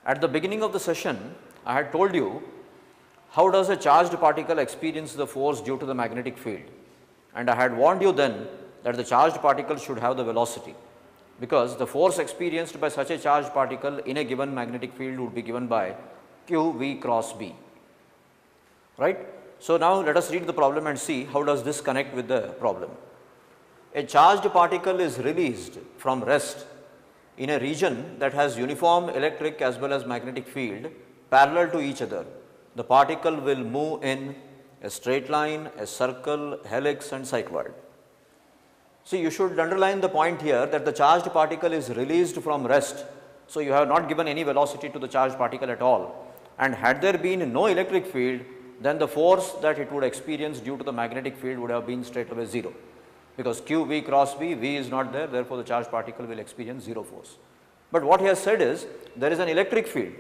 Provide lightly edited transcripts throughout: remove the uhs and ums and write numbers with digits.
At the beginning of the session, I had told you how does a charged particle experience the force due to the magnetic field, and I had warned you then that the charged particle should have the velocity, because the force experienced by such a charged particle in a given magnetic field would be given by q v cross b, right. So, now let us read the problem and see how does this connect with the problem. A charged particle is released from rest in a region that has uniform electric as well as magnetic field parallel to each other. The particle will move in a straight line, a circle, helix and cycloid. See, you should underline the point here that the charged particle is released from rest. So, you have not given any velocity to the charged particle at all, and had there been no electric field, then the force that it would experience due to the magnetic field would have been straight away 0, because q v cross b, v is not there, therefore, the charged particle will experience 0 force. But what he has said is there is an electric field,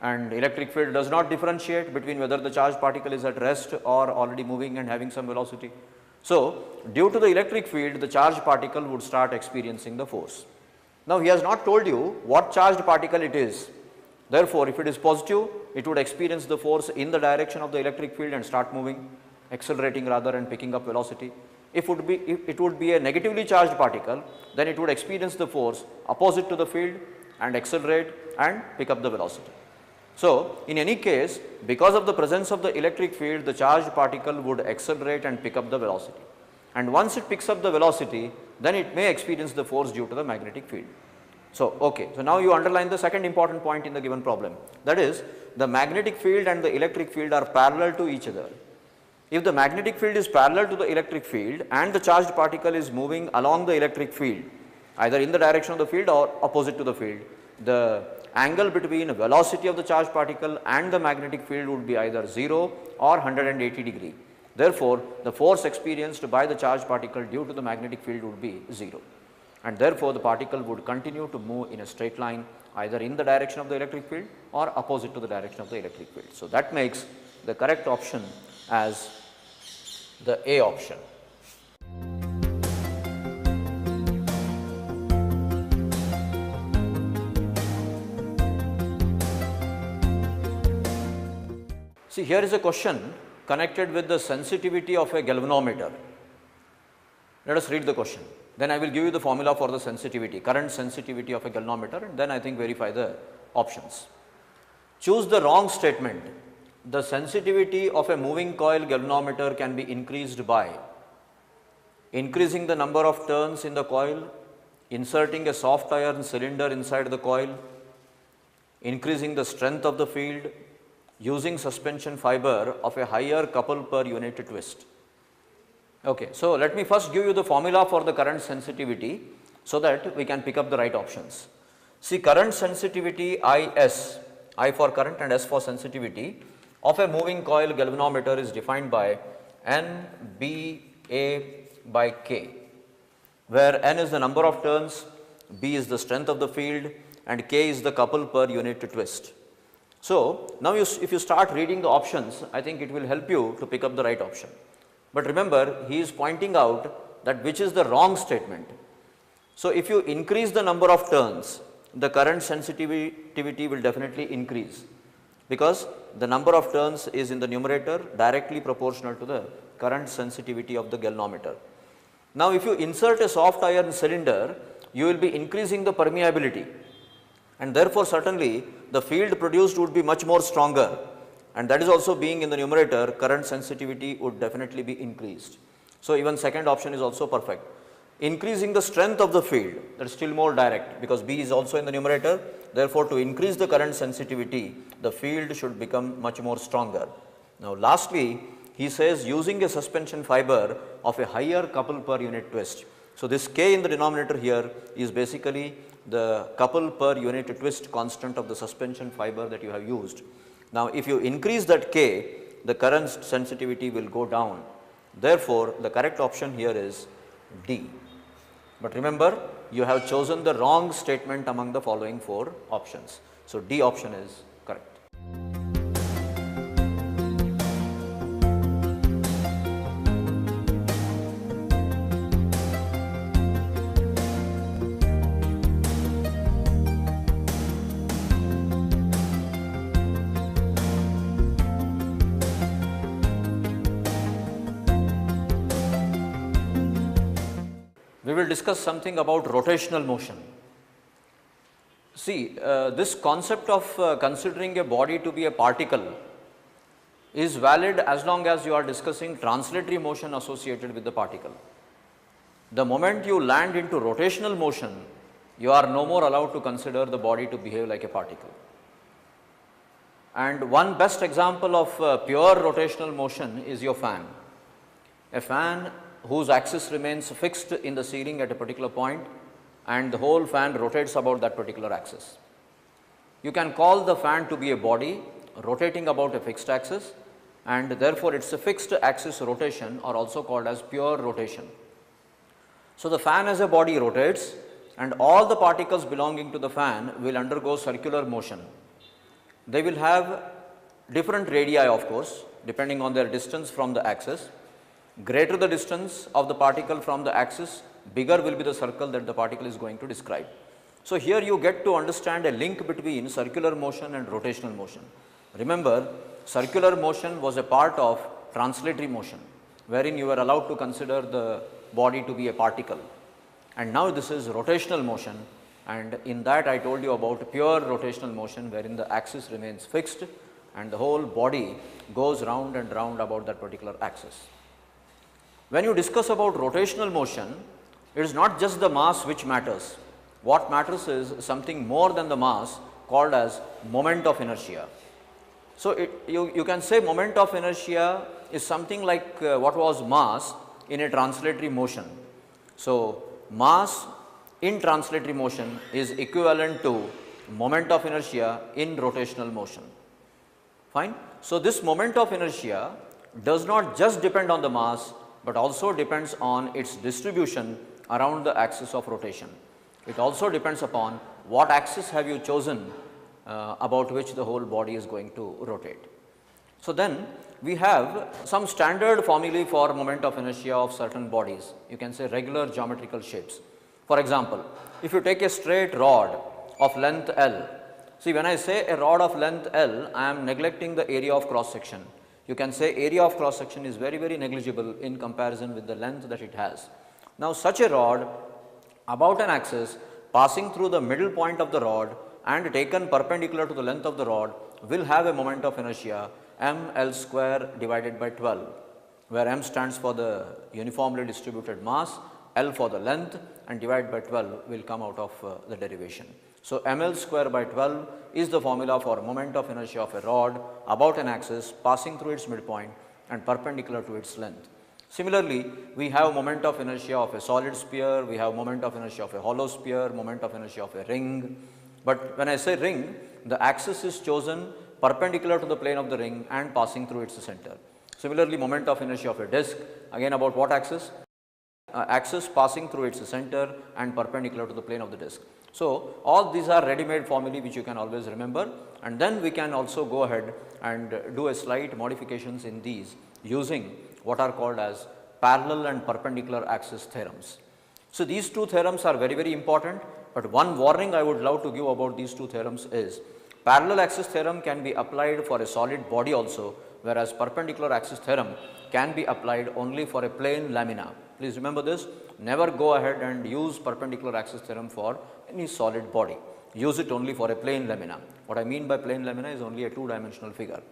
and electric field does not differentiate between whether the charged particle is at rest or already moving and having some velocity. So, due to the electric field, the charged particle would start experiencing the force. Now, he has not told you what charged particle it is. Therefore, if it is positive, it would experience the force in the direction of the electric field and start moving, accelerating rather and picking up velocity. If it would be a negatively charged particle, then it would experience the force opposite to the field and accelerate and pick up the velocity. So, in any case, because of the presence of the electric field, the charged particle would accelerate and pick up the velocity, and once it picks up the velocity, then it may experience the force due to the magnetic field. So, okay. So, now you underline the second important point in the given problem, that is the magnetic field and the electric field are parallel to each other. If the magnetic field is parallel to the electric field and the charged particle is moving along the electric field, either in the direction of the field or opposite to the field, the angle between velocity of the charged particle and the magnetic field would be either 0 or 180 degree. Therefore, the force experienced by the charged particle due to the magnetic field would be 0, and therefore, the particle would continue to move in a straight line either in the direction of the electric field or opposite to the direction of the electric field. So, that makes the correct option as the A option. See, here is a question connected with the sensitivity of a galvanometer. Let us read the question. Then I will give you the formula for the sensitivity, current sensitivity of a galvanometer, and then I think verify the options. Choose the wrong statement. The sensitivity of a moving coil galvanometer can be increased by increasing the number of turns in the coil, inserting a soft iron cylinder inside the coil, increasing the strength of the field, using suspension fiber of a higher couple per unit twist. Okay, so let me first give you the formula for the current sensitivity so that we can pick up the right options. See, current sensitivity IS, I for current and S for sensitivity of a moving coil galvanometer is defined by N B A by K, where N is the number of turns, B is the strength of the field and K is the couple per unit twist. So, now if you start reading the options, I think it will help you to pick up the right option. But remember, he is pointing out that which is the wrong statement. So, if you increase the number of turns, the current sensitivity will definitely increase, because the number of turns is in the numerator directly proportional to the current sensitivity of the galvanometer. Now, if you insert a soft iron cylinder, you will be increasing the permeability, and therefore, certainly the field produced would be much more stronger, and that is also being in the numerator, current sensitivity would definitely be increased. So, even second option is also perfect. Increasing the strength of the field, that is still more direct, because B is also in the numerator, therefore, to increase the current sensitivity, the field should become much more stronger. Now, lastly, he says using a suspension fiber of a higher couple per unit twist. So, this K in the denominator here is basically the couple per unit twist constant of the suspension fiber that you have used. Now, if you increase that K, the current sensitivity will go down. Therefore, the correct option here is D. But remember, you have chosen the wrong statement among the following 4 options. So, D option is correct. we will discuss something about rotational motion. See, this concept of considering a body to be a particle is valid as long as you are discussing translatory motion associated with the particle. The moment you land into rotational motion, you are no more allowed to consider the body to behave like a particle. And one best example of pure rotational motion is your fan. A fan whose axis remains fixed in the ceiling at a particular point and the whole fan rotates about that particular axis. You can call the fan to be a body rotating about a fixed axis, and therefore its fixed axis rotation are also called as pure rotation. So, the fan as a body rotates and all the particles belonging to the fan will undergo circular motion. They will have different radii, of course, depending on their distance from the axis. Greater the distance of the particle from the axis, bigger will be the circle that the particle is going to describe. So, here you get to understand a link between circular motion and rotational motion. Remember, circular motion was a part of translatory motion, wherein you were allowed to consider the body to be a particle, and now this is rotational motion, and in that I told you about pure rotational motion, wherein the axis remains fixed and the whole body goes round and round about that particular axis. When you discuss about rotational motion, it is not just the mass which matters. What matters is something more than the mass, called as moment of inertia. So, you can say moment of inertia is something like what was mass in a translatory motion. So, mass in translatory motion is equivalent to moment of inertia in rotational motion. Fine. So, this moment of inertia does not just depend on the mass, but also depends on its distribution around the axis of rotation. It also depends upon what axis have you chosen about which the whole body is going to rotate. So, then we have some standard formulae for moment of inertia of certain bodies. You can say regular geometrical shapes. For example, if you take a straight rod of length L, see, when I say a rod of length L, I am neglecting the area of cross section. You can say area of cross section is very, very negligible in comparison with the length that it has. Now, such a rod about an axis passing through the middle point of the rod and taken perpendicular to the length of the rod will have a moment of inertia mL square divided by 12, where m stands for the uniformly distributed mass, L for the length, and divided by 12 will come out of the derivation. So, mL square by 12 is the formula for moment of inertia of a rod about an axis passing through its midpoint and perpendicular to its length. Similarly, we have moment of inertia of a solid sphere, we have moment of inertia of a hollow sphere, moment of inertia of a ring. But when I say ring, the axis is chosen perpendicular to the plane of the ring and passing through its center. Similarly, moment of inertia of a disc, again about what axis? Axis passing through its center and perpendicular to the plane of the disc. So, all these are ready-made formulae which you can always remember, and then we can also go ahead and do a slight modifications in these using what are called as parallel and perpendicular axis theorems. So, these two theorems are very, very important, but one warning I would love to give about these two theorems is parallel axis theorem can be applied for a solid body also, whereas perpendicular axis theorem can be applied only for a plane lamina. Please remember this, never go ahead and use perpendicular axis theorem for any solid body, use it only for a plane lamina. What I mean by plane lamina is only a two-dimensional figure,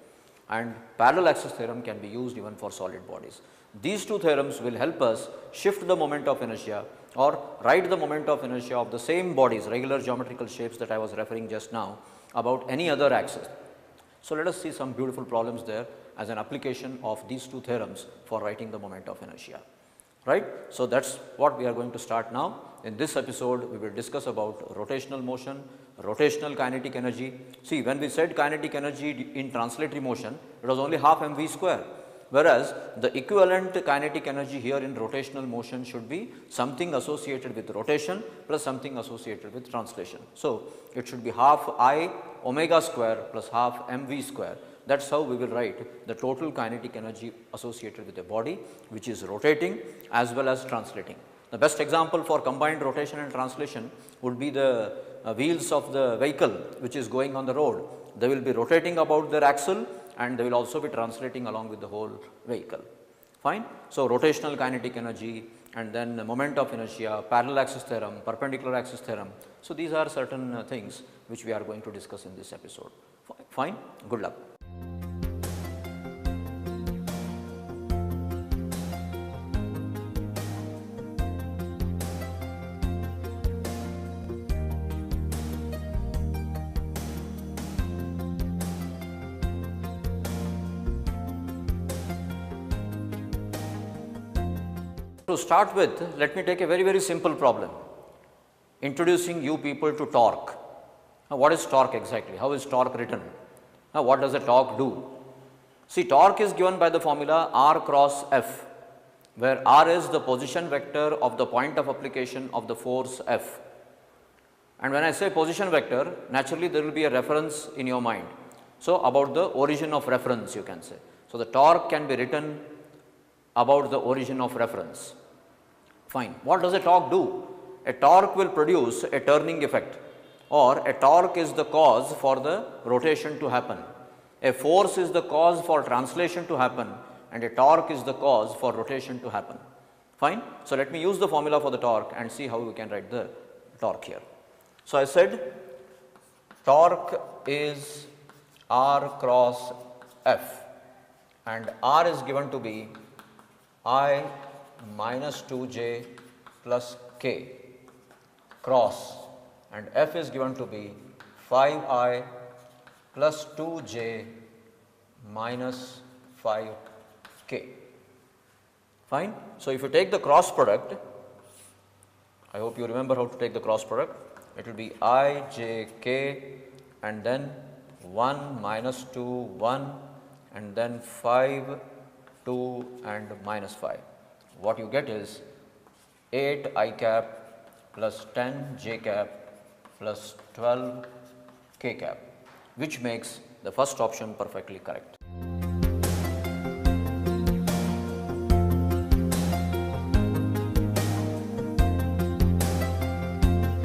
and parallel axis theorem can be used even for solid bodies. These two theorems will help us shift the moment of inertia or write the moment of inertia of the same bodies, regular geometrical shapes that I was referring just now, about any other axis. So, let us see some beautiful problems there as an application of these two theorems for writing the moment of inertia. Right. So, that is what we are going to start now. In this episode, we will discuss about rotational motion, rotational kinetic energy. See, when we said kinetic energy in translatory motion, it was only half mv square, whereas the equivalent kinetic energy here in rotational motion should be something associated with rotation plus something associated with translation. So, it should be half I omega square plus half mv square. That is how we will write the total kinetic energy associated with a body which is rotating as well as translating. The best example for combined rotation and translation would be the wheels of the vehicle which is going on the road. They will be rotating about their axle and they will also be translating along with the whole vehicle. Fine. So, rotational kinetic energy and then the moment of inertia, parallel axis theorem, perpendicular axis theorem. So, these are certain things which we are going to discuss in this episode. Fine, good luck. To start with, let me take a very simple problem, introducing you people to torque. Now, what is torque exactly? How is torque written? Now, what does a torque do? See, torque is given by the formula R cross F, where R is the position vector of the point of application of the force F. And when I say position vector, naturally there will be a reference in your mind. So, about the origin of reference you can say. So, the torque can be written about the origin of reference. Fine. What does a torque do? A torque will produce a turning effect, or a torque is the cause for the rotation to happen. A force is the cause for translation to happen, and a torque is the cause for rotation to happen. Fine. So, let me use the formula for the torque and see how we can write the torque here. So, I said torque is R cross F, and R is given to be I minus 2j plus k cross, and F is given to be 5I plus 2j minus 5k. Fine. So, if you take the cross product, I hope you remember how to take the cross product. It will be I j k and then 1 minus 2 1 and then 5 2 and minus 5. What you get is 8 I cap plus 10 j cap plus 12 k cap, which makes the first option perfectly correct.